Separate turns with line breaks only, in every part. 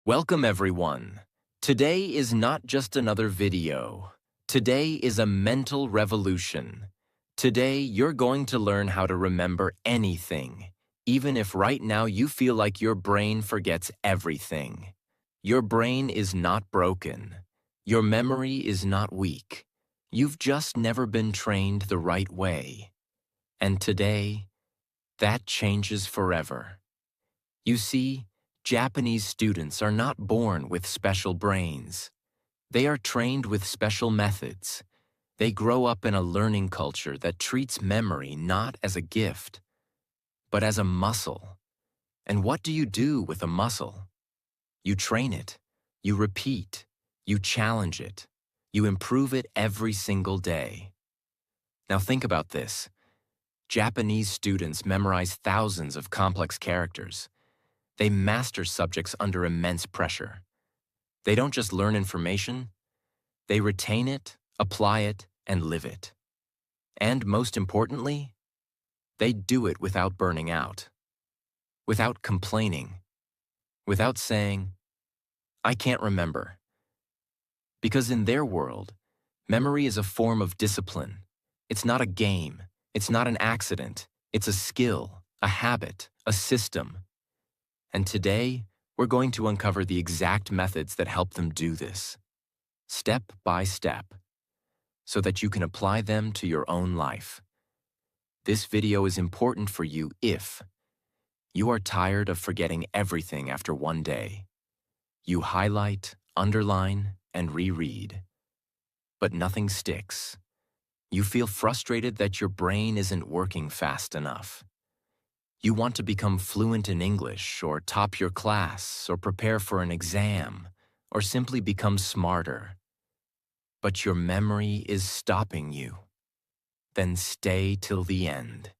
Welcome everyone. Today is not just another video. Today is a mental revolution. Today you're going to learn how to remember anything, even if right now you feel like your brain forgets everything. Your brain is not broken. Your memory is not weak. You've just never been trained the right way. And today, that changes forever. You see, Japanese students are not born with special brains. They are trained with special methods. They grow up in a learning culture that treats memory not as a gift, but as a muscle. And what do you do with a muscle? You train it. You repeat. You challenge it. You improve it every single day. Now think about this. Japanese students memorize thousands of complex characters. They master subjects under immense pressure. They don't just learn information, they retain it, apply it, and live it. And most importantly, they do it without burning out, without complaining, without saying, "I can't remember." Because in their world, memory is a form of discipline. It's not a game, it's not an accident, it's a skill, a habit, a system. And today, we're going to uncover the exact methods that help them do this, step by step, so that you can apply them to your own life. This video is important for you if you are tired of forgetting everything after one day. You highlight, underline, and reread, but nothing sticks. You feel frustrated that your brain isn't working fast enough. You want to become fluent in English, or top your class, or prepare for an exam, or simply become smarter. But your memory is stopping you. Then stay till the end.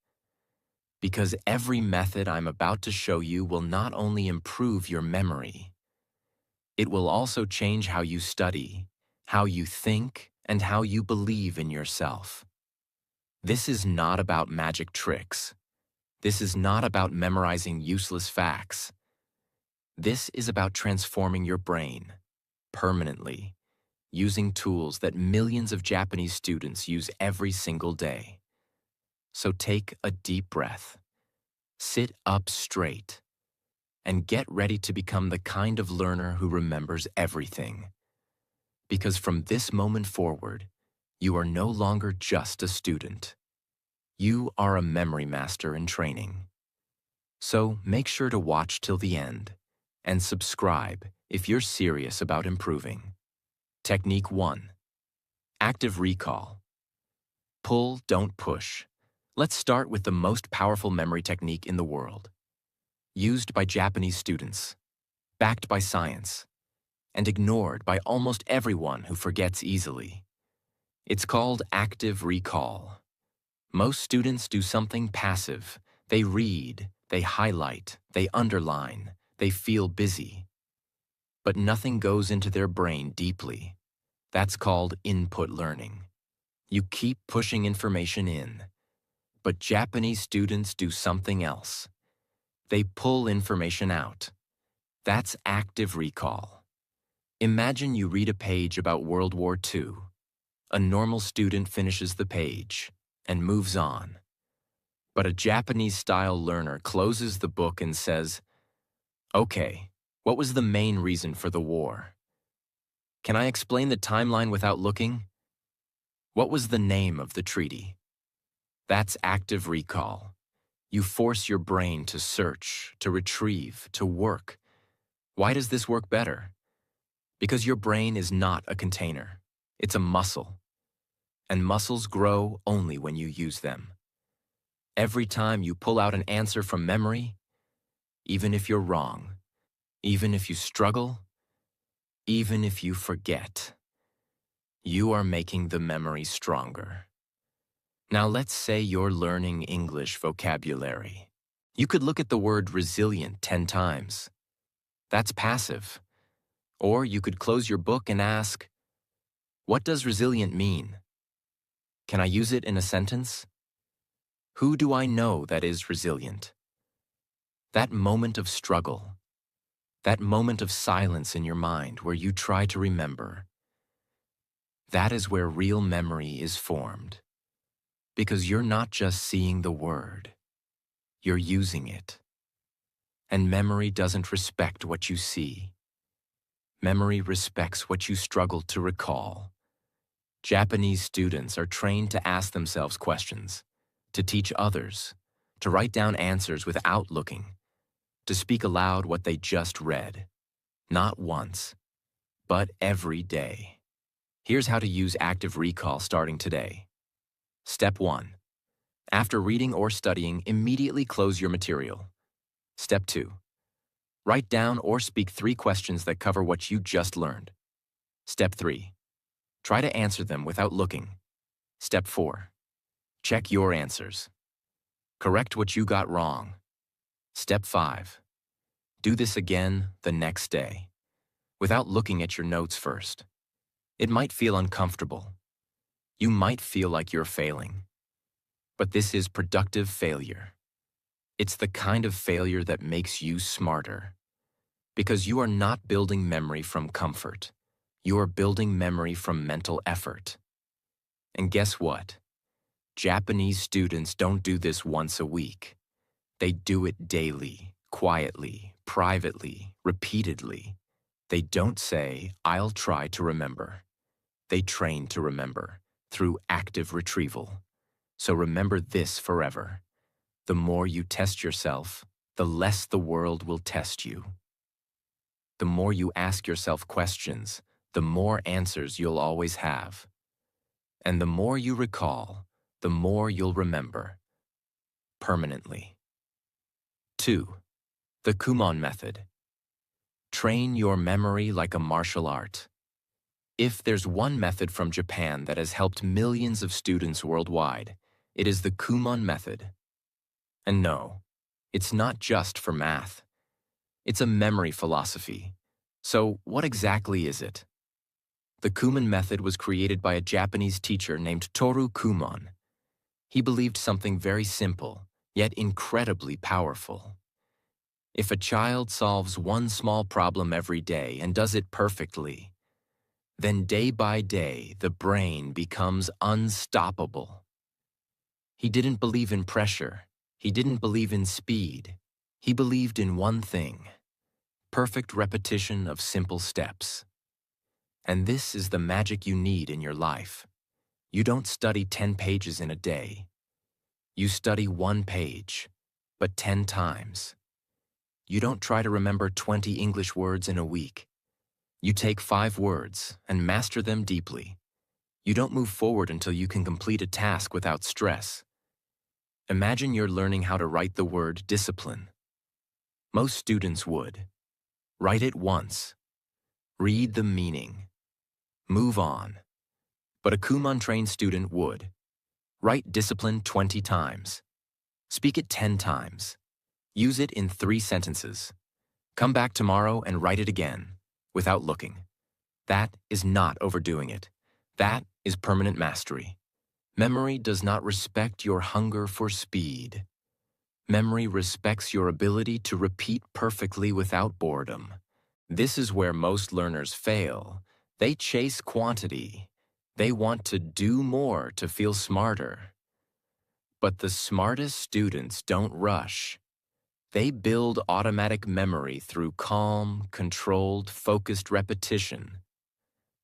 Because every method I'm about to show you will not only improve your memory, it will also change how you study, how you think, and how you believe in yourself. This is not about magic tricks. This is not about memorizing useless facts. This is about transforming your brain, permanently, using tools that millions of Japanese students use every single day. So take a deep breath, sit up straight, and get ready to become the kind of learner who remembers everything. Because from this moment forward, you are no longer just a student. You are a memory master in training. So make sure to watch till the end and subscribe if you're serious about improving. Technique 1. Active recall. Pull, don't push. Let's start with the most powerful memory technique in the world. Used by Japanese students, backed by science, and ignored by almost everyone who forgets easily. It's called active recall. Most students do something passive. They read, they highlight, they underline, they feel busy. But nothing goes into their brain deeply. That's called input learning. You keep pushing information in. But Japanese students do something else. They pull information out. That's active recall. Imagine you read a page about World War II. A normal student finishes the page and moves on. But a Japanese-style learner closes the book and says, "Okay, what was the main reason for the war? Can I explain the timeline without looking? What was the name of the treaty?" That's active recall. You force your brain to search, to retrieve, to work. Why does this work better? Because your brain is not a container. It's a muscle. And muscles grow only when you use them. Every time you pull out an answer from memory, even if you're wrong, even if you struggle, even if you forget, you are making the memory stronger. Now let's say you're learning English vocabulary. You could look at the word resilient 10 times. That's passive. Or you could close your book and ask, "What does resilient mean? Can I use it in a sentence? Who do I know that is resilient?" That moment of struggle, That moment of silence in your mind where you try to remember. That is where real memory is formed. Because you're not just seeing the word, you're using it. And memory doesn't respect what you see. Memory respects what you struggle to recall. Japanese students are trained to ask themselves questions, to teach others, to write down answers without looking, to speak aloud what they just read, not once, but every day. Here's how to use active recall starting today. Step 1. After reading or studying, immediately close your material. Step 2. Write down or speak 3 questions that cover what you just learned. Step 3. Try to answer them without looking. Step 4. Check your answers. Correct what you got wrong. Step 5. Do this again the next day, without looking at your notes first. It might feel uncomfortable. You might feel like you're failing. But this is productive failure. It's the kind of failure that makes you smarter. Because you are not building memory from comfort. You are building memory from mental effort. And guess what? Japanese students don't do this once a week. They do it daily, quietly, privately, repeatedly. They don't say, "I'll try to remember." They train to remember through active retrieval. So remember this forever. The more you test yourself, the less the world will test you. The more you ask yourself questions, the more answers you'll always have. And the more you recall, the more you'll remember. Permanently. 2. The Kumon method. Train your memory like a martial art. If there's one method from Japan that has helped millions of students worldwide, it is the Kumon method. And no, it's not just for math. It's a memory philosophy. So what exactly is it? The Kumon method was created by a Japanese teacher named Toru Kumon. He believed something very simple, yet incredibly powerful. If a child solves one small problem every day and does it perfectly, then day by day the brain becomes unstoppable. He didn't believe in pressure. He didn't believe in speed. He believed in one thing: perfect repetition of simple steps. And this is the magic you need in your life. You don't study 10 pages in a day. You study 1 page, but 10 times. You don't try to remember 20 English words in a week. You take 5 words and master them deeply. You don't move forward until you can complete a task without stress. Imagine you're learning how to write the word discipline. Most students would. Write it once. Read the meaning. Move on. But a Kumon-trained student would. Write discipline 20 times. Speak it 10 times. Use it in 3 sentences. Come back tomorrow and write it again, without looking. That is not overdoing it. That is permanent mastery. Memory does not respect your hunger for speed. Memory respects your ability to repeat perfectly without boredom. This is where most learners fail. They chase quantity. They want to do more to feel smarter. But the smartest students don't rush. They build automatic memory through calm, controlled, focused repetition.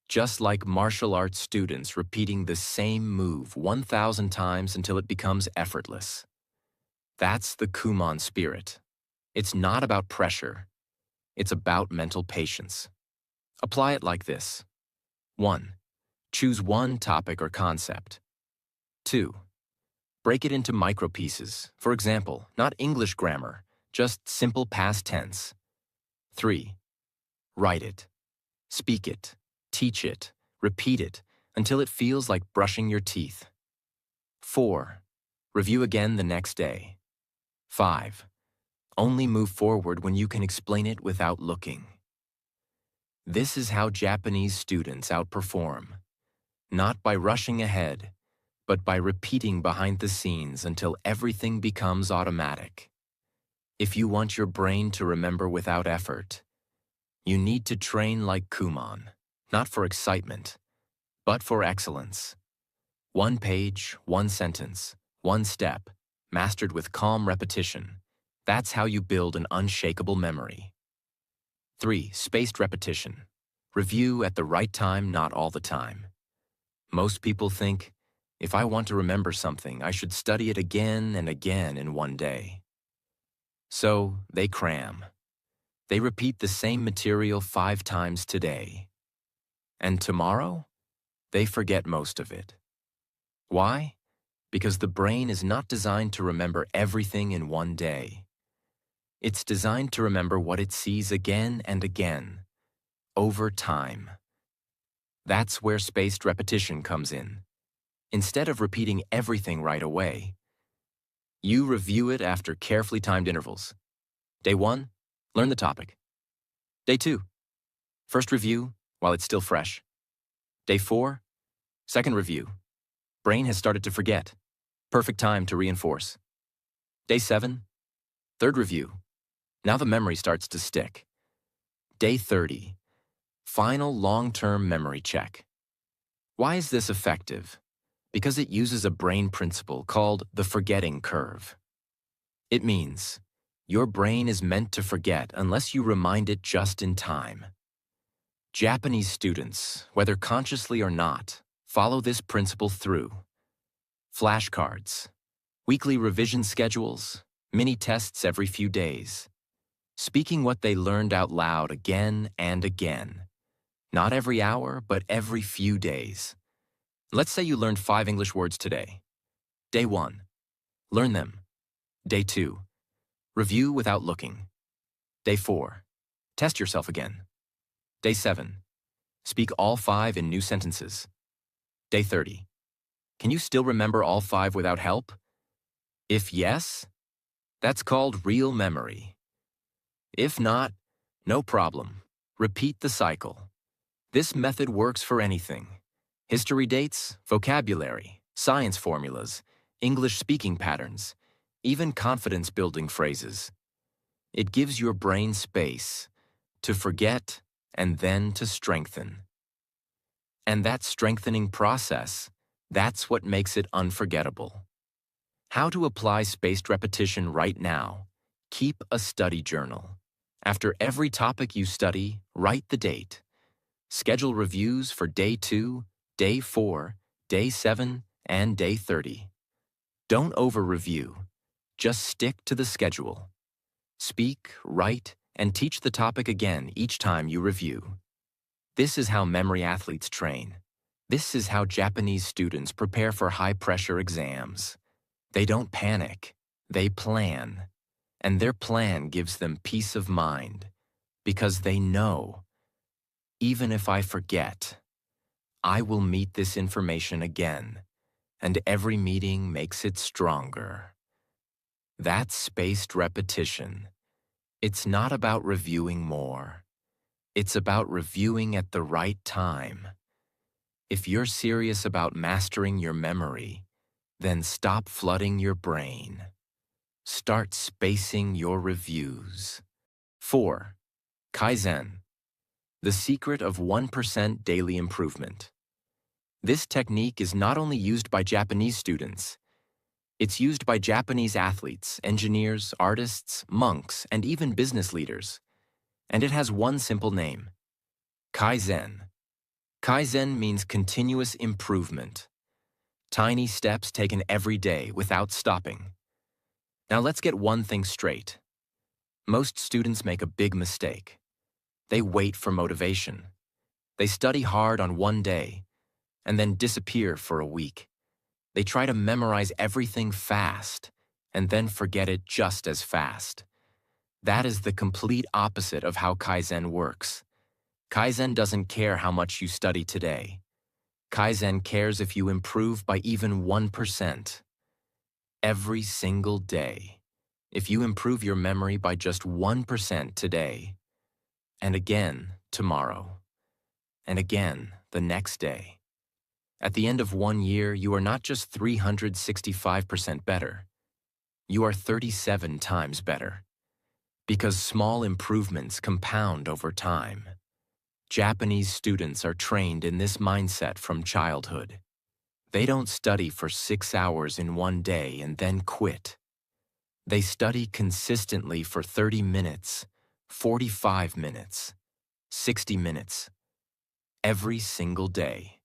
Just like martial arts students repeating the same move 1,000 times until it becomes effortless. That's the Kumon spirit. It's not about pressure. It's about mental patience. Apply it like this. 1. Choose one topic or concept. 2. Break it into micro pieces. For example, not English grammar, just simple past tense. 3. Write it. Speak it. Teach it. Repeat it until it feels like brushing your teeth. 4. Review again the next day. 5. Only move forward when you can explain it without looking. This is how Japanese students outperform. Not by rushing ahead, but by repeating behind the scenes until everything becomes automatic. If you want your brain to remember without effort, You need to train like Kumon, not for excitement, but for excellence. One page, one sentence, one step, mastered with calm repetition. That's how you build an unshakable memory. 3. Spaced repetition. Review at the right time, not all the time. Most people think, if I want to remember something, I should study it again and again in one day. So they cram. They repeat the same material 5 times today. And tomorrow, they forget most of it. Why? Because the brain is not designed to remember everything in one day. It's designed to remember what it sees again and again, over time. That's where spaced repetition comes in. Instead of repeating everything right away, you review it after carefully timed intervals. Day 1, learn the topic. Day 2, first review while it's still fresh. Day 4, second review. Brain has started to forget. Perfect time to reinforce. Day 7, third review. Now the memory starts to stick. Day 30, final long-term memory check. Why is this effective? Because it uses a brain principle called the forgetting curve. It means your brain is meant to forget unless you remind it just in time. Japanese students, whether consciously or not, follow this principle through. Flashcards, weekly revision schedules, mini tests every few days. Speaking what they learned out loud again and again. Not every hour, but every few days. Let's say you learned 5 English words today. Day 1, learn them. Day 2, review without looking. Day 4, test yourself again. Day 7, speak all 5 in new sentences. Day 30, can you still remember all 5 without help? If yes, that's called real memory. If not, no problem. Repeat the cycle. This method works for anything. History dates, vocabulary, science formulas, English speaking patterns, even confidence-building phrases. It gives your brain space to forget and then to strengthen. And that strengthening process, that's what makes it unforgettable. How to apply spaced repetition right now. Keep a study journal. After every topic you study, write the date. Schedule reviews for Day 2, Day 4, Day 7, and Day 30. Don't over-review. Just stick to the schedule. Speak, write, and teach the topic again each time you review. This is how memory athletes train. This is how Japanese students prepare for high-pressure exams. They don't panic. They plan. And their plan gives them peace of mind because they know, even if I forget, I will meet this information again, and every meeting makes it stronger. That's spaced repetition. It's not about reviewing more. It's about reviewing at the right time. If you're serious about mastering your memory, then stop flooding your brain. Start spacing your reviews. 4. Kaizen. The secret of 1% daily improvement. This technique is not only used by Japanese students, it's used by Japanese athletes, engineers, artists, monks, and even business leaders. And it has one simple name: Kaizen. Kaizen means continuous improvement. Tiny steps taken every day without stopping. Now let's get one thing straight. Most students make a big mistake. They wait for motivation. They study hard on one day and then disappear for a week. They try to memorize everything fast and then forget it just as fast. That is the complete opposite of how Kaizen works. Kaizen doesn't care how much you study today. Kaizen cares if you improve by even 1%. Every single day. If you improve your memory by just 1% today, and again tomorrow, and again the next day. At the end of 1 year, you are not just 365% better. You are 37 times better. Because small improvements compound over time. Japanese students are trained in this mindset from childhood. They don't study for 6 hours in one day and then quit. They study consistently for 30 minutes, 45 minutes, 60 minutes, every single day.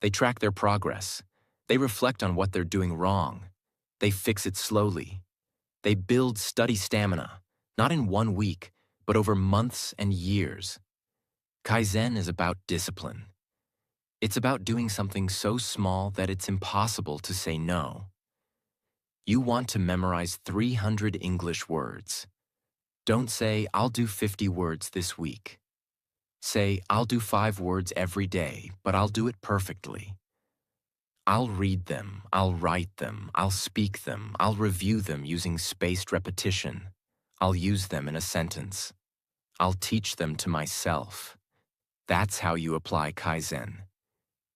They track their progress. They reflect on what they're doing wrong. They fix it slowly. They build study stamina, not in 1 week, but over months and years. Kaizen is about discipline. It's about doing something so small that it's impossible to say no. You want to memorize 300 English words. Don't say, I'll do 50 words this week. Say, I'll do 5 words every day, but I'll do it perfectly. I'll read them, I'll write them, I'll speak them, I'll review them using spaced repetition. I'll use them in a sentence. I'll teach them to myself. That's how you apply Kaizen.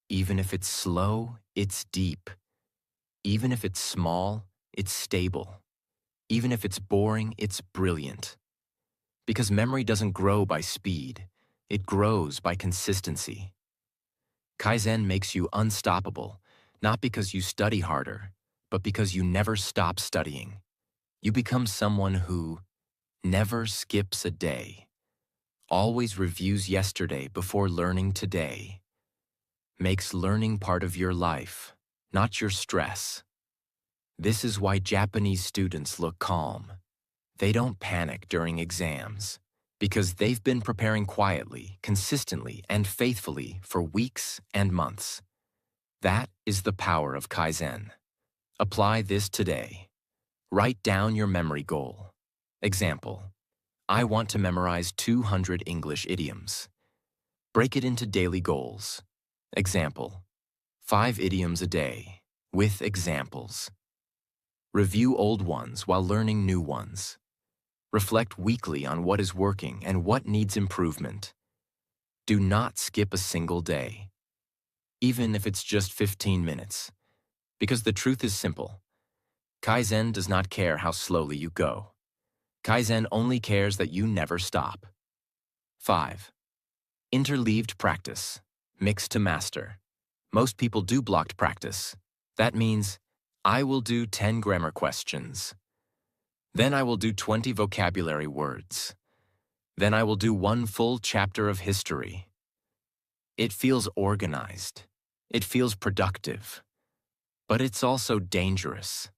Even if it's slow, it's deep. Even if it's small, it's stable. Even if it's boring, it's brilliant. Because memory doesn't grow by speed, it grows by consistency. Kaizen makes you unstoppable, not because you study harder, but because you never stop studying. You become someone who never skips a day, always reviews yesterday before learning today, makes learning part of your life, not your stress. This is why Japanese students look calm. They don't panic during exams, because they've been preparing quietly, consistently, and faithfully for weeks and months. That is the power of Kaizen. Apply this today. Write down your memory goal. Example: I want to memorize 200 English idioms. Break it into daily goals. Example: 5 idioms a day, with examples. Review old ones while learning new ones. Reflect weekly on what is working and what needs improvement. Do not skip a single day, even if it's just 15 minutes. Because the truth is simple. Kaizen does not care how slowly you go. Kaizen only cares that you never stop. 5. Interleaved practice. Mix to master. Most people do blocked practice. That means, I will do 10 grammar questions. Then I will do 20 vocabulary words. Then I will do 1 full chapter of history. It feels organized. It feels productive. But it's also dangerous.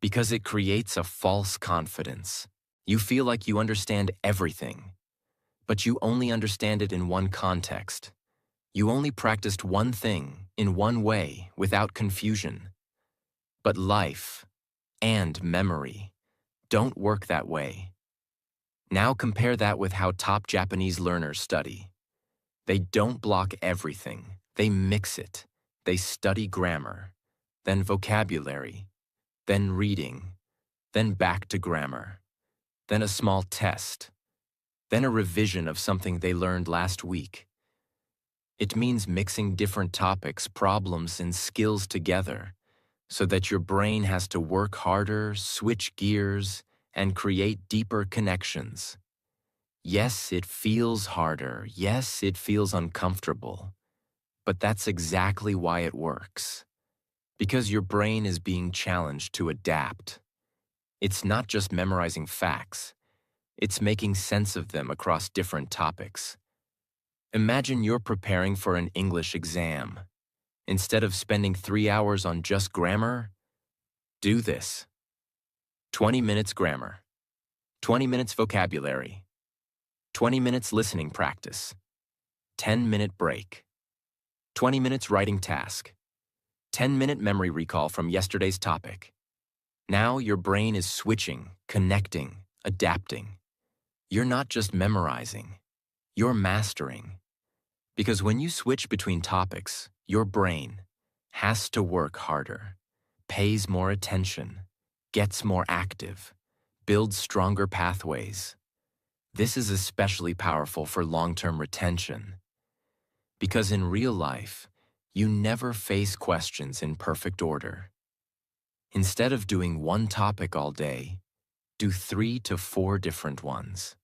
Because it creates a false confidence. You feel like you understand everything. But you only understand it in one context. You only practiced one thing, in one way, without confusion. But life and memory don't work that way. Now compare that with how top Japanese learners study. They don't block everything. They mix it. They study grammar, then vocabulary, then reading, then back to grammar, then a small test, then a revision of something they learned last week. It means mixing different topics, problems, and skills together so that your brain has to work harder, switch gears, and create deeper connections. Yes, it feels harder. Yes, it feels uncomfortable. But that's exactly why it works. Because your brain is being challenged to adapt. It's not just memorizing facts. It's making sense of them across different topics. Imagine you're preparing for an English exam. Instead of spending 3 hours on just grammar, do this. 20 minutes grammar, 20 minutes vocabulary, 20 minutes listening practice, 10-minute break, 20 minutes writing task, 10-minute memory recall from yesterday's topic. Now your brain is switching, connecting, adapting. You're not just memorizing, you're mastering. Because when you switch between topics, your brain has to work harder, pays more attention, gets more active, builds stronger pathways. This is especially powerful for long-term retention. Because in real life, you never face questions in perfect order. Instead of doing one topic all day, do 3 to 4 different ones.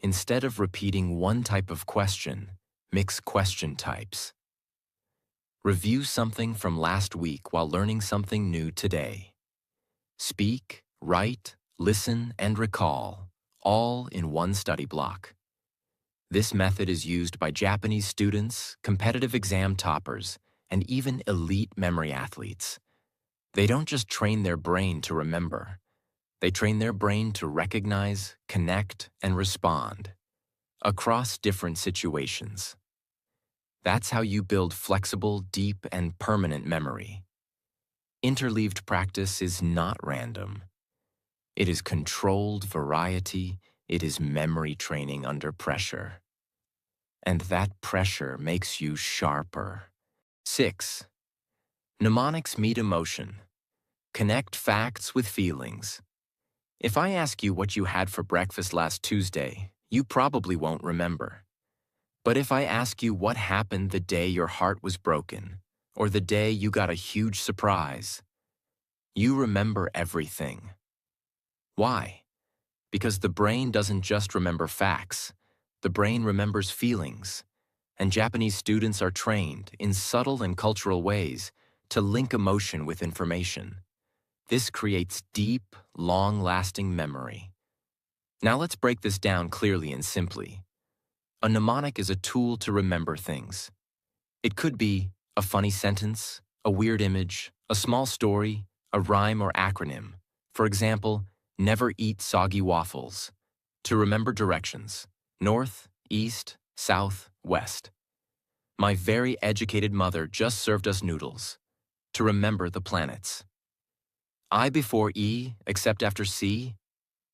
Instead of repeating one type of question, mix question types. Review something from last week while learning something new today. Speak, write, listen, and recall, all in one study block. This method is used by Japanese students, competitive exam toppers, and even elite memory athletes. They don't just train their brain to remember. They train their brain to recognize, connect, and respond across different situations. That's how you build flexible, deep, and permanent memory. Interleaved practice is not random. It is controlled variety. It is memory training under pressure. And that pressure makes you sharper. 6. Mnemonics meet emotion. Connect facts with feelings. If I ask you what you had for breakfast last Tuesday, you probably won't remember. But if I ask you what happened the day your heart was broken, or the day you got a huge surprise, you remember everything. Why? Because the brain doesn't just remember facts. The brain remembers feelings. And Japanese students are trained, in subtle and cultural ways, to link emotion with information. This creates deep, long-lasting memory. Now let's break this down clearly and simply. A mnemonic is a tool to remember things. It could be a funny sentence, a weird image, a small story, a rhyme or acronym. For example, never eat soggy waffles. To remember directions: north, east, south, west. My very educated mother just served us noodles. To remember the planets. I before E, except after C.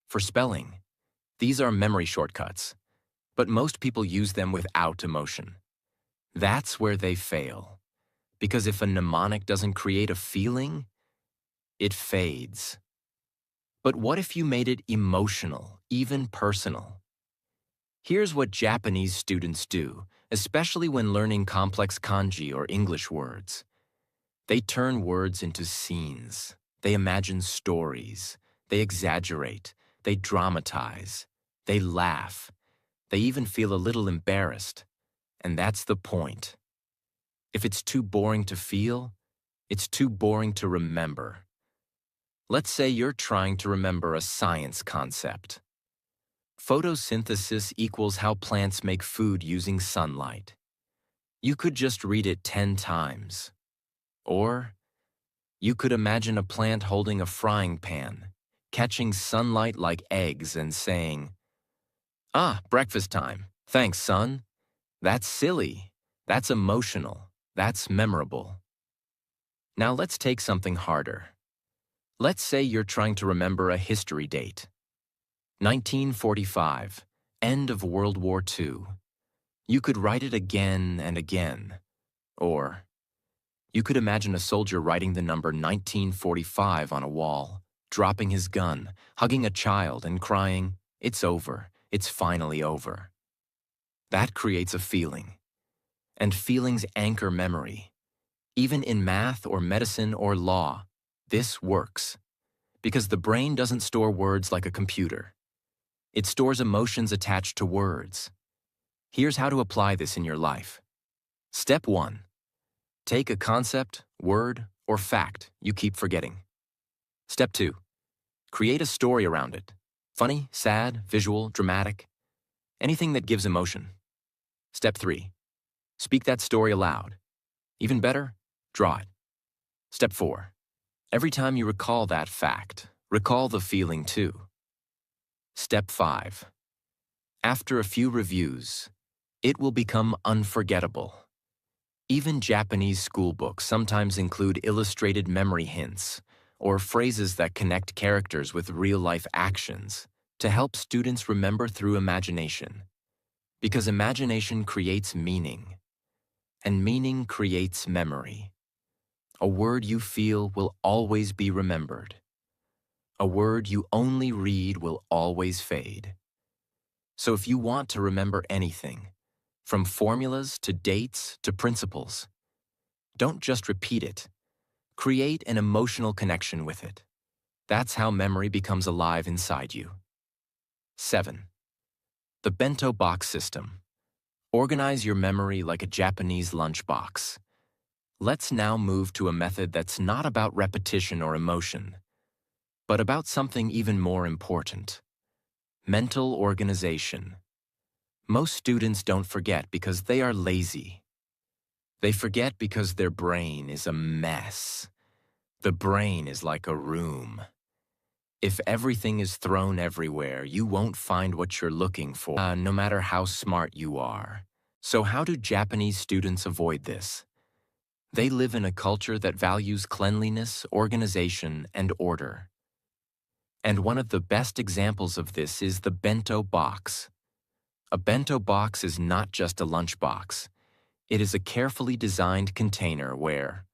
For spelling. These are memory shortcuts, but most people use them without emotion. That's where they fail. Because if a mnemonic doesn't create a feeling, it fades. But what if you made it emotional, even personal? Here's what Japanese students do, especially when learning complex kanji or English words. They turn words into scenes. They imagine stories. They exaggerate. They dramatize. They laugh. They even feel a little embarrassed. And that's the point. If it's too boring to feel, it's too boring to remember. Let's say you're trying to remember a science concept. Photosynthesis equals how plants make food using sunlight. You could just read it 10 times. Or you could imagine a plant holding a frying pan, catching sunlight like eggs and saying, "Ah, breakfast time. Thanks, sun." That's silly. That's emotional. That's memorable. Now let's take something harder. Let's say you're trying to remember a history date. 1945, end of World War II. You could write it again and again. Or you could imagine a soldier writing the number 1945 on a wall, dropping his gun, hugging a child, and crying, "It's over. It's finally over." That creates a feeling. And feelings anchor memory. Even in math or medicine or law, this works. Because the brain doesn't store words like a computer. It stores emotions attached to words. Here's how to apply this in your life. Step 1. Take a concept, word, or fact you keep forgetting. Step 2. Create a story around it. Funny, sad, visual, dramatic. Anything that gives emotion. Step 3. Speak that story aloud. Even better, draw it. Step 4. Every time you recall that fact, recall the feeling too. Step 5. After a few reviews, it will become unforgettable. Even Japanese school books sometimes include illustrated memory hints or phrases that connect characters with real-life actions to help students remember through imagination. Because imagination creates meaning, and meaning creates memory. A word you feel will always be remembered. A word you only read will always fade. So if you want to remember anything, from formulas to dates to principles, don't just repeat it. Create an emotional connection with it. That's how memory becomes alive inside you. 7. The bento box system. Organize your memory like a Japanese lunchbox. Let's now move to a method that's not about repetition or emotion, but about something even more important: mental organization. Most students don't forget because they are lazy. They forget because their brain is a mess. The brain is like a room. If everything is thrown everywhere, you won't find what you're looking for, no matter how smart you are. So how do Japanese students avoid this? They live in a culture that values cleanliness, organization, and order. And one of the best examples of this is the bento box. A bento box is not just a lunchbox. It is a carefully designed container where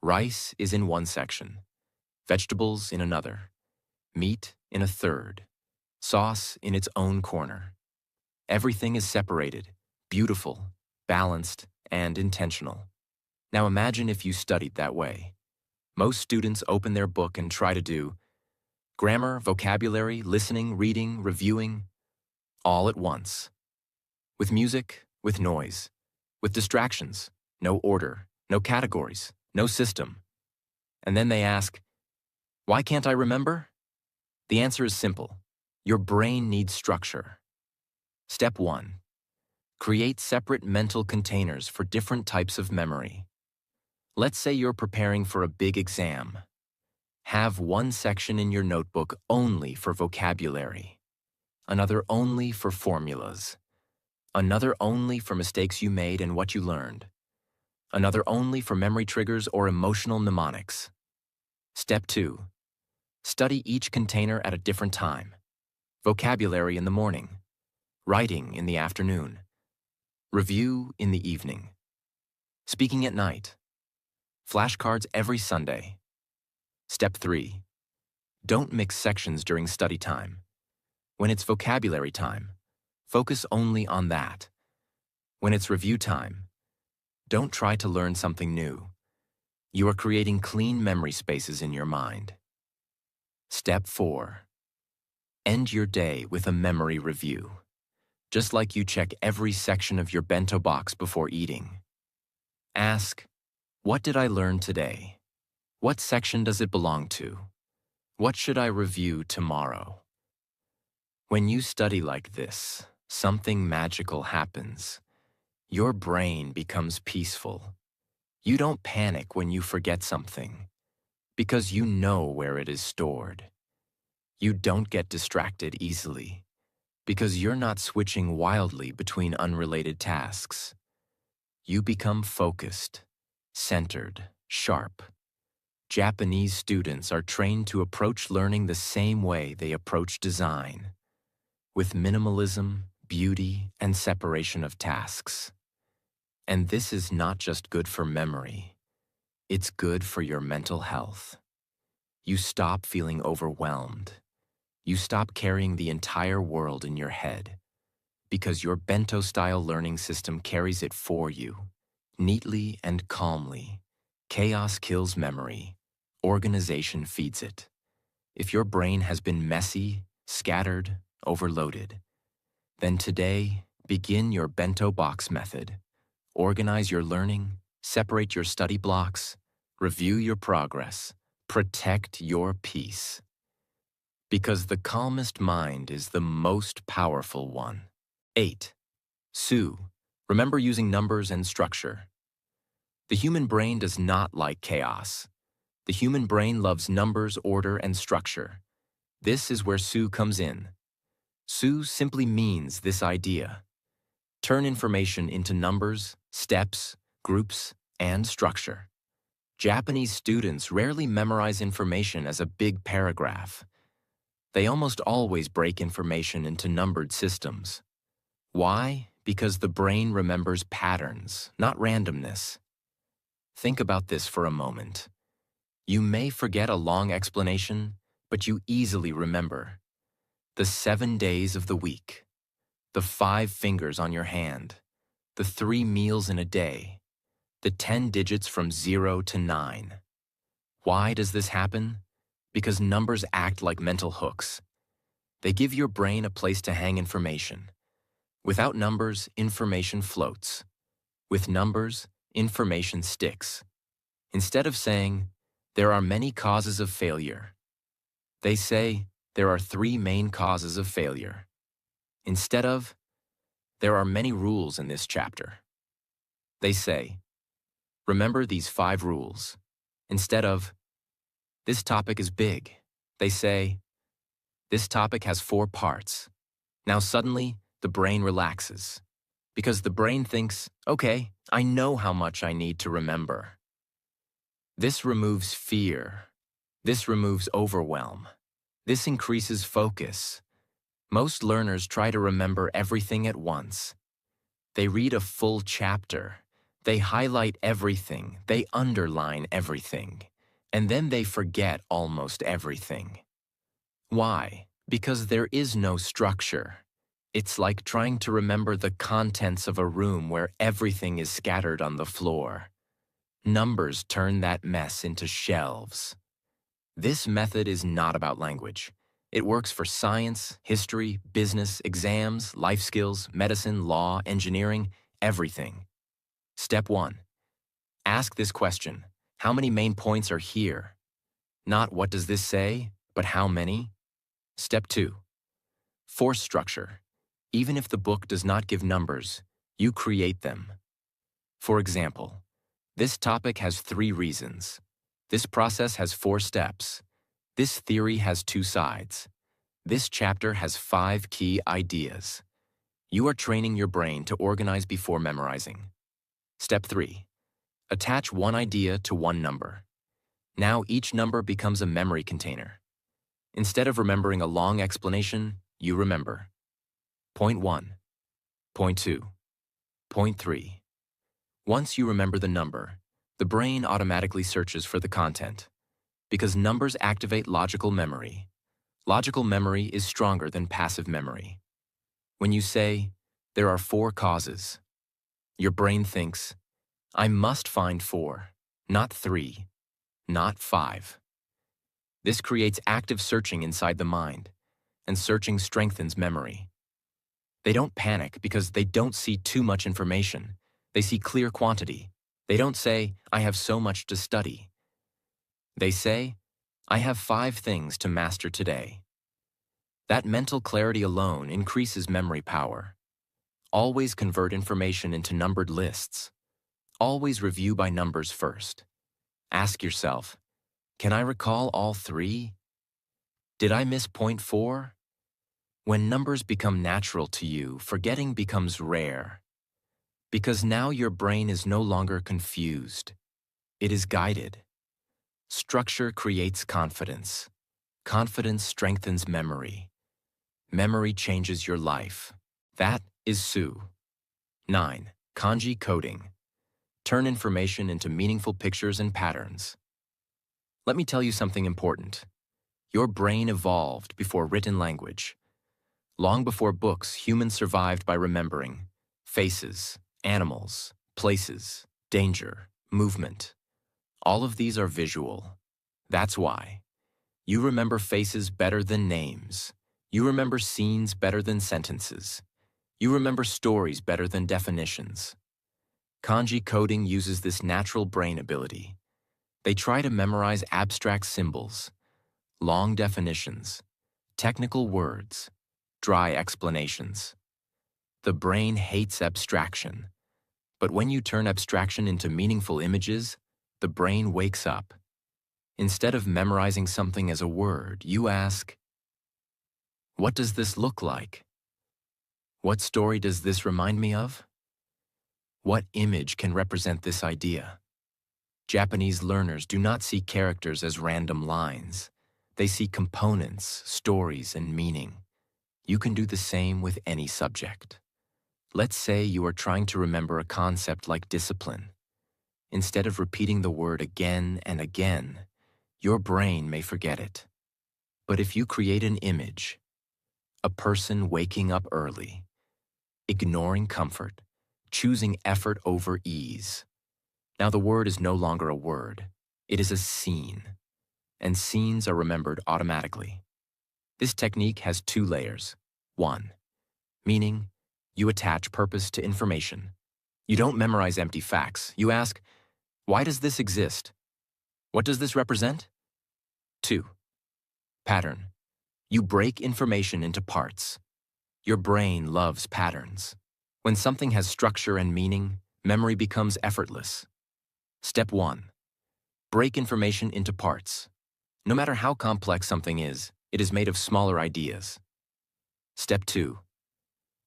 rice is in one section, vegetables in another, meat in a third, sauce in its own corner. Everything is separated, beautiful, balanced, and intentional. Now imagine if you studied that way. Most students open their book and try to do grammar, vocabulary, listening, reading, reviewing, all at once. With music, with noise, with distractions, no order, no categories, no system. And then they ask, why can't I remember? The answer is simple. Your brain needs structure. Step 1. Create separate mental containers for different types of memory. Let's say you're preparing for a big exam. Have one section in your notebook only for vocabulary, another only for formulas, another only for mistakes you made and what you learned, another only for memory triggers or emotional mnemonics. Step 2. Study each container at a different time. Vocabulary in the morning, writing in the afternoon, review in the evening, speaking at night, flashcards every Sunday. Step 3. Don't mix sections during study time. When it's vocabulary time, focus only on that. When it's review time, don't try to learn something new. You are creating clean memory spaces in your mind. Step 4. End your day with a memory review. Just like you check every section of your bento box before eating. Ask, what did I learn today? What section does it belong to? What should I review tomorrow? When you study like this, something magical happens. Your brain becomes peaceful. You don't panic when you forget something, because you know where it is stored. You don't get distracted easily, because you're not switching wildly between unrelated tasks. You become focused, centered, sharp. Japanese students are trained to approach learning the same way they approach design, with minimalism, beauty, and separation of tasks. And this is not just good for memory, it's good for your mental health. You stop feeling overwhelmed. You stop carrying the entire world in your head, because your bento-style learning system carries it for you, neatly and calmly. Chaos kills memory. Organization feeds it. If your brain has been messy, scattered, overloaded, then today, begin your bento box method. Organize your learning, separate your study blocks, review your progress, protect your peace. Because the calmest mind is the most powerful one. 8. Sue. Remember using numbers and structure. The human brain does not like chaos. The human brain loves numbers, order, and structure. This is where Sue comes in. Sue simply means this idea. Turn information into numbers, steps, groups, and structure. Japanese students rarely memorize information as a big paragraph. They almost always break information into numbered systems. Why? Because the brain remembers patterns, not randomness. Think about this for a moment. You may forget a long explanation, but you easily remember the 7 days of the week, the 5 fingers on your hand, the 3 meals in a day, the 10 digits from 0 to 9. Why does this happen? Because numbers act like mental hooks. They give your brain a place to hang information. Without numbers, information floats. With numbers, information sticks. Instead of saying, there are many causes of failure, they say, there are 3 main causes of failure. Instead of, there are many rules in this chapter, they say, remember these 5 rules. Instead of, this topic is big, they say, this topic has 4 parts. Now suddenly, the brain relaxes. Because the brain thinks, okay, I know how much I need to remember. This removes fear. This removes overwhelm. This increases focus. Most learners try to remember everything at once. They read a full chapter. They highlight everything. They underline everything. And then they forget almost everything. Why? Because there is no structure. It's like trying to remember the contents of a room where everything is scattered on the floor. Numbers turn that mess into shelves. This method is not about language. It works for science, history, business, exams, life skills, medicine, law, engineering, everything. Step 1. Ask this question. How many main points are here? Not what does this say, but how many? Step 2. Force structure. Even if the book does not give numbers, you create them. For example, this topic has 3 reasons. This process has 4 steps. This theory has 2 sides. This chapter has 5 key ideas. You are training your brain to organize before memorizing. Step 3. Attach one idea to one number. Now each number becomes a memory container. Instead of remembering a long explanation, you remember. Point 1. Point 2. Point 3. Once you remember the number, the brain automatically searches for the content. Because numbers activate logical memory. Logical memory is stronger than passive memory. When you say, there are 4 causes, your brain thinks, I must find 4, not 3, not 5. This creates active searching inside the mind, and searching strengthens memory. They don't panic because they don't see too much information. They see clear quantity. They don't say, I have so much to study. They say, I have 5 things to master today. That mental clarity alone increases memory power. Always convert information into numbered lists. Always review by numbers first. Ask yourself, can I recall all 3? Did I miss point 4? When numbers become natural to you, forgetting becomes rare. Because now your brain is no longer confused. It is guided. Structure creates confidence. Confidence strengthens memory. Memory changes your life. That is Su. 9. Kanji coding. Turn information into meaningful pictures and patterns. Let me tell you something important. Your brain evolved before written language. Long before books, humans survived by remembering faces, animals, places, danger, movement. All of these are visual. That's why. You remember faces better than names. You remember scenes better than sentences. You remember stories better than definitions. Kanji coding uses this natural brain ability. They try to memorize abstract symbols, long definitions, technical words, dry explanations. The brain hates abstraction. But when you turn abstraction into meaningful images, the brain wakes up. Instead of memorizing something as a word, you ask, what does this look like? What story does this remind me of? What image can represent this idea? Japanese learners do not see characters as random lines. They see components, stories, and meaning. You can do the same with any subject. Let's say you are trying to remember a concept like discipline. Instead of repeating the word again and again, your brain may forget it. But if you create an image, a person waking up early, ignoring comfort, choosing effort over ease. Now the word is no longer a word, it is a scene. and scenes are remembered automatically. This technique has two layers. 1. Meaning, you attach purpose to information. You don't memorize empty facts. You ask, why does this exist? What does this represent? 2. Pattern. You break information into parts. Your brain loves patterns. When something has structure and meaning, memory becomes effortless. Step 1. Break information into parts. No matter how complex something is, it is made of smaller ideas. Step 2.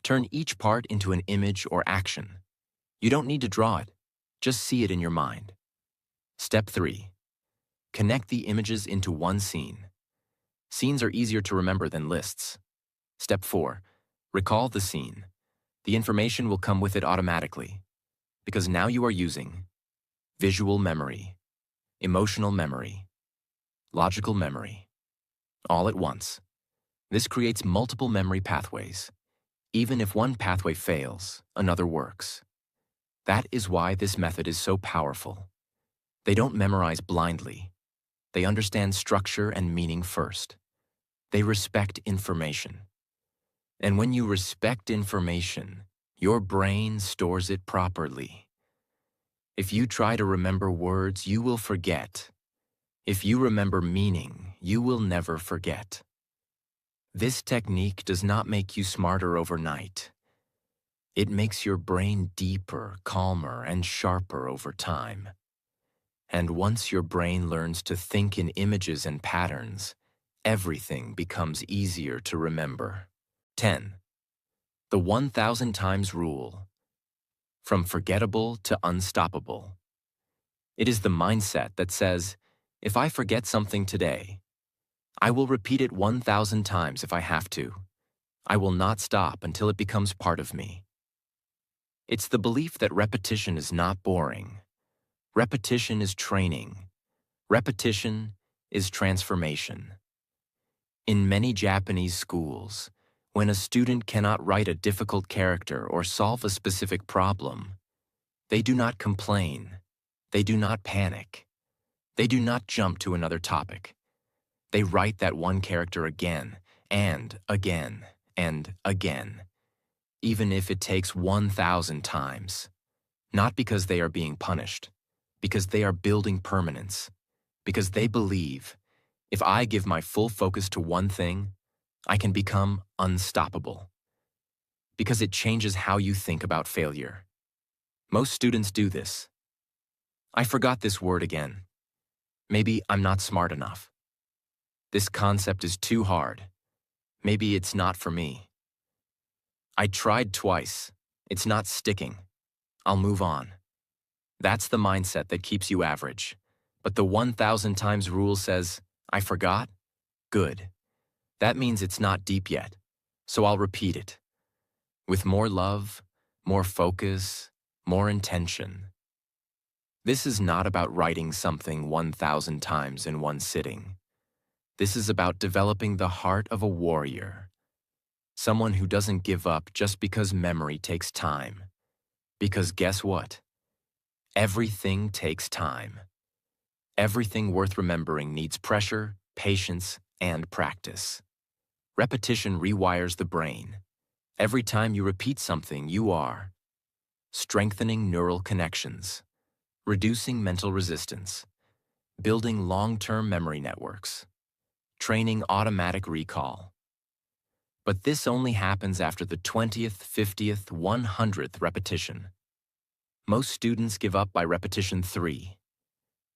Turn each part into an image or action. You don't need to draw it, just see it in your mind. Step 3. Connect the images into one scene. Scenes are easier to remember than lists. Step 4. Recall the scene. The information will come with it automatically, because now you are using visual memory, emotional memory, logical memory, all at once. This creates multiple memory pathways. Even if one pathway fails, another works. That is why this method is so powerful. They don't memorize blindly. They understand structure and meaning first. They respect information. And when you respect information, your brain stores it properly. If you try to remember words, you will forget. If you remember meaning, you will never forget. This technique does not make you smarter overnight. It makes your brain deeper, calmer, and sharper over time. And once your brain learns to think in images and patterns, everything becomes easier to remember. 10. The 1,000 times rule. From forgettable to unstoppable. It is the mindset that says, if I forget something today, I will repeat it 1,000 times if I have to. I will not stop until it becomes part of me. It's the belief that repetition is not boring. Repetition is training. Repetition is transformation. In many Japanese schools, when a student cannot write a difficult character or solve a specific problem, they do not complain. They do not panic. They do not jump to another topic. They write that one character again and again and again, even if it takes 1,000 times. Not because they are being punished, because they are building permanence, because they believe, if I give my full focus to one thing, I can become unstoppable. Because it changes how you think about failure. Most students do this. I forgot this word again. Maybe I'm not smart enough. This concept is too hard. Maybe it's not for me. I tried twice. It's not sticking. I'll move on. That's the mindset that keeps you average. But the 1,000 times rule says, I forgot? Good. That means it's not deep yet. So I'll repeat it. With more love, more focus, more intention. This is not about writing something 1,000 times in one sitting. This is about developing the heart of a warrior. Someone who doesn't give up just because memory takes time. Because guess what? Everything takes time. Everything worth remembering needs pressure, patience, and practice. Repetition rewires the brain. Every time you repeat something, you are strengthening neural connections, reducing mental resistance, building long-term memory networks, training automatic recall. But this only happens after the 20th, 50th, 100th repetition. Most students give up by repetition 3.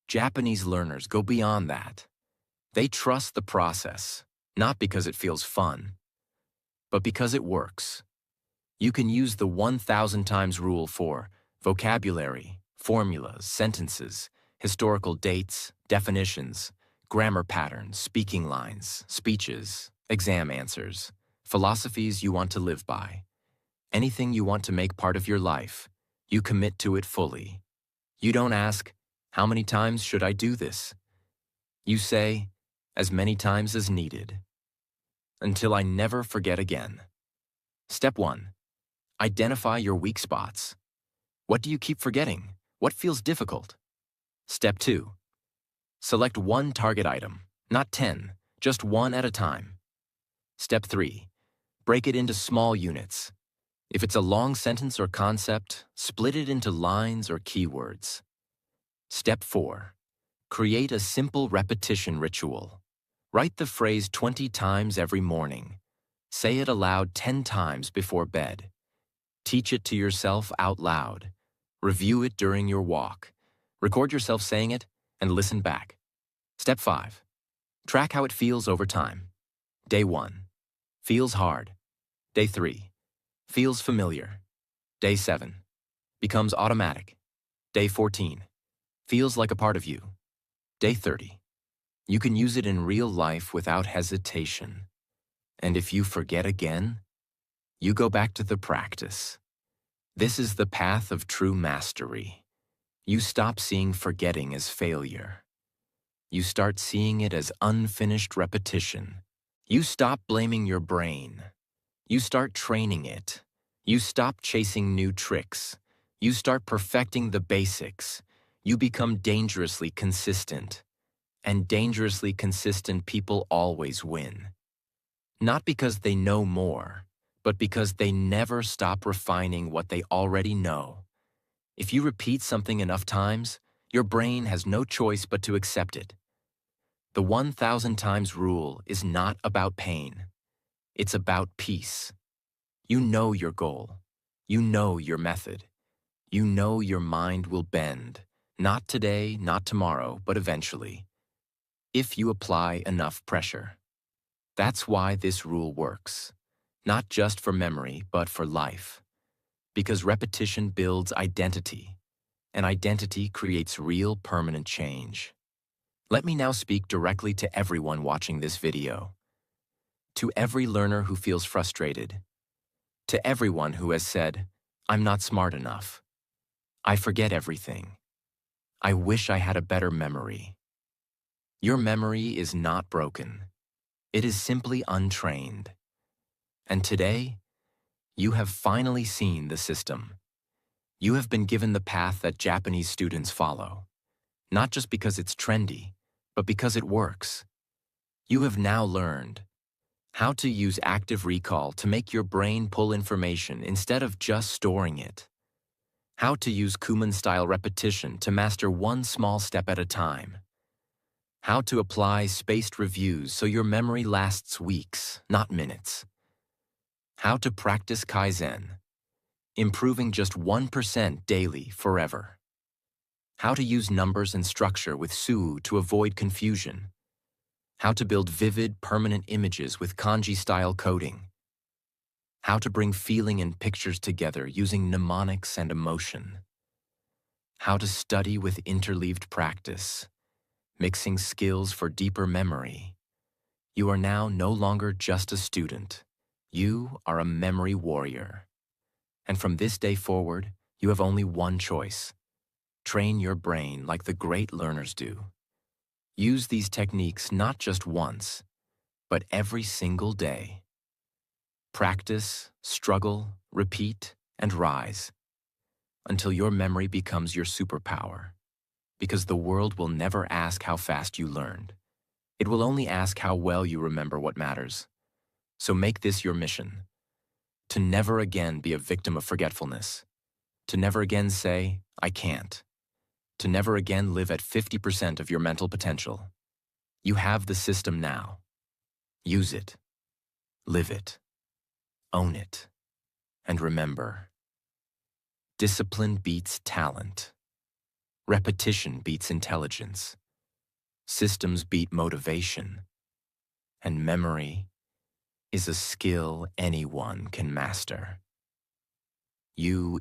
Japanese learners go beyond that. They trust the process, not because it feels fun, but because it works. You can use the 1,000 times rule for vocabulary, formulas, sentences, historical dates, definitions, grammar patterns, speaking lines, speeches, exam answers, philosophies you want to live by. Anything you want to make part of your life, you commit to it fully. You don't ask, how many times should I do this? You say, as many times as needed. Until I never forget again. Step 1. Identify your weak spots. What do you keep forgetting? What feels difficult? Step 2. Select one target item. Not 10, just one at a time. Step 3. Break it into small units. If it's a long sentence or concept, split it into lines or keywords. Step 4. Create a simple repetition ritual. Write the phrase 20 times every morning. Say it aloud 10 times before bed. Teach it to yourself out loud. Review it during your walk. Record yourself saying it and listen back. Step 5. Track how it feels over time. Day 1. Feels hard. Day 3. Feels familiar. Day 7. Becomes automatic. Day 14. Feels like a part of you. Day 30. You can use it in real life without hesitation. And if you forget again, you go back to the practice. This is the path of true mastery. You stop seeing forgetting as failure. You start seeing it as unfinished repetition. You stop blaming your brain. You start training it. You stop chasing new tricks. You start perfecting the basics. You become dangerously consistent. And dangerously consistent people always win. Not because they know more, but because they never stop refining what they already know. If you repeat something enough times, your brain has no choice but to accept it. The 1,000 times rule is not about pain. It's about peace. You know your goal. You know your method. You know your mind will bend. Not today, not tomorrow, but eventually. If you apply enough pressure. That's why this rule works. Not just for memory, but for life. Because repetition builds identity, and identity creates real permanent change. Let me now speak directly to everyone watching this video. To every learner who feels frustrated. To everyone who has said, "I'm not smart enough. I forget everything. I wish I had a better memory." Your memory is not broken. It is simply untrained. And today, you have finally seen the system. You have been given the path that Japanese students follow, not just because it's trendy, but because it works. You have now learned how to use active recall to make your brain pull information instead of just storing it. How to use Kuman-style repetition to master one small step at a time. How to apply spaced reviews so your memory lasts weeks, not minutes. How to practice Kaizen, improving just 1% daily forever. How to use numbers and structure with Suu to avoid confusion. How to build vivid, permanent images with kanji-style coding. How to bring feeling and pictures together using mnemonics and emotion. How to study with interleaved practice, mixing skills for deeper memory. You are now no longer just a student. You are a memory warrior. And from this day forward, you have only one choice. Train your brain like the great learners do. Use these techniques not just once, but every single day. Practice, struggle, repeat, and rise until your memory becomes your superpower. Because the world will never ask how fast you learned. It will only ask how well you remember what matters. So make this your mission. To never again be a victim of forgetfulness. To never again say, "I can't." To never again live at 50% of your mental potential. You have the system now. Use it. Live it. Own it. And remember, discipline beats talent. Repetition beats intelligence. Systems beat motivation. And memory is a skill anyone can master. You